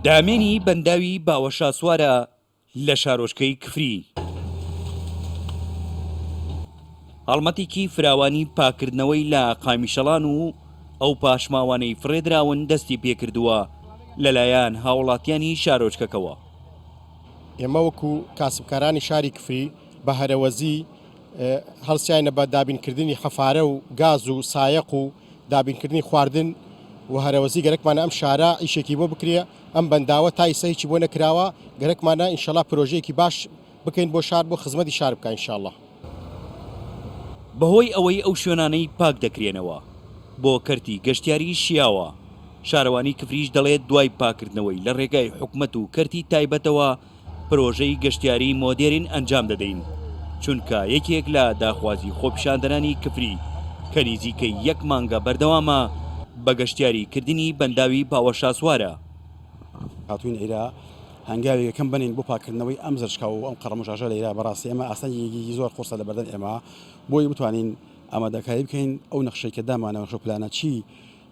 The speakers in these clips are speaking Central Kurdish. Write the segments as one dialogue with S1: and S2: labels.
S1: دامێنی بەنداوی باوەشا سوارە لە شارۆچکەی کفری. هەڵمەتێکی فراوانی پاکردنەوەی لە قامیشەڵان و ئەو پاشماوانەی فڕێدراون دەستی پێکردووە لەلایەن هاوڵاتیانی شارۆچکەکەوە.
S2: ئێمە وەکو کاسبکارانی شاری کفری بە هەرەوەزی هەڵسیانە بە دابینکردنی حەفارە و گاز و سایەق و دابینکردنی خواردن و هەرەوەزی گەرەکمانە ئەم شارە ئیشێکی بۆ بکرێ ئەم بەنداوە تا ئیسەیکی بۆ نەکراوە گەرەکمانە ئینشەڵا پرۆژەیەکی باش بکەین بۆ شار بۆ خزمەتی شار بکە ئینشاءڵڵا.
S1: بەهۆی ئەوەی ئەو شوێنانەی پاک دەکرێنەوە بۆ کەرتی گەشتیاری شیاوە، شارەوانی کفریش دەڵێت دوای پاکردنەوەی لە ڕێگای حکومەت و کەرتی تایبەتەوە پرۆژەی گەشتیاری مۆدێرن ئەنجام دەدەین، چونکە یەکێک لە داخوازی خۆپیشاندنانی کفری کە نزیکەی یەک مانگە بەردەوامە بە گەشتیاریکردنی بەنداوی باوەشا سوارە.
S3: هاتوین ئێرە هەنگاوی یەکەم بنین بۆ پاکردنەوەی ئەم زەرشکا و ئەم قەڕەمژاژە لە ئێرە بەڕاستی ئێمە ئاسانیەکی زۆر قورسە لە بەردەم ئێمە بۆی بتوانین ئامادەکاری بکەین ئەو نەخشەی کە دامانەوە نەخشە پلانە چی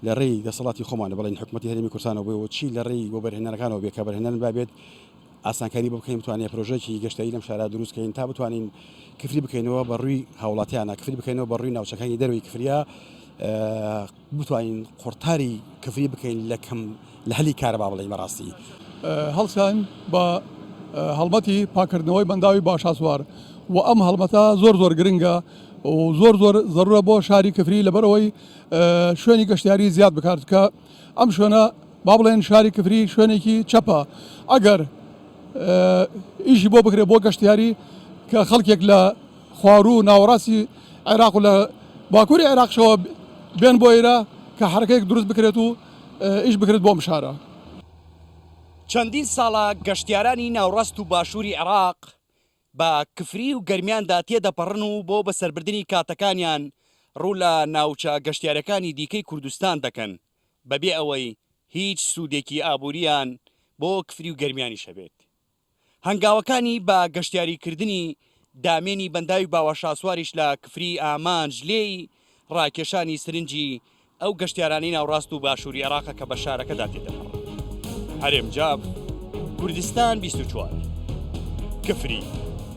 S3: لە ڕێی دەسەڵاتی خۆمانە بڵین حکومەتی هەرێمی کوردستانەوە بێ و چی لە ڕێی بۆ بەرهێنەرەکانەوە بێ کە بەرهێنەرن بابێت ئاسانکاری بۆ بکەین بتوانین پرۆژەیەکی گەشتیاری لەم شارە دروستکەین تا بتوانین کفری بکەینەوە بەڕووی هاوڵاتیانە، کفری بکەینەوە بەڕووی ناوچەکانی دەروی کفریە، بتوانین قورتاری کفری بکەین لە هەلی کارە با بڵین بەڕاستی.
S4: هەڵسان بە هەڵمەتی پاکردنەوەی بەنداوی باشا سوار و ئەم هەڵمەتە زۆر گرنگە و زۆر ضرورە بۆ شاری کفری لەبەرەوەی شوێنی گەشتیاری زیاد بکات کە ئەم شوێنە با بڵێن شاری کفری شوێنێکی چەپە. ئەگەر ئیشی بۆ بکرێت بۆ گەشتیاری کە خەڵکێک لە خوار و ناوەڕاستی عێراق و لە باکووری عێراقشەوە بێن بۆ ئێرە کە حرەکەیەک دروست بکرێت و ئیش بکرێت بۆم شارە.
S1: چەندین ساڵە گەشتیارانی ناوڕاست و باشووری عێراق بە کفری و گەرمیاندا تێدەپەڕن و بۆ بەسەربردنی کاتەکانیان ڕوو لە ناوچە گەشتیارەکانی دیکەی کوردستان دەکەن بەبێ ئەوەی هیچ سوودێکی ئابووریان بۆ کفری و گەرمیانی شەبێت. هەنگاوەکانی بە گەشتیاریکردنی دامێنی بەنداوی باوەشا سواریش لە کفری ئامانج لێی ڕاکێشانی سرنجی ئەو گەشتیارانی ناوڕاست و باشووری عێراقە کە بە شارەکەدا تێدەپەڕن. هەرێم جاب کوردستان 24 کفری.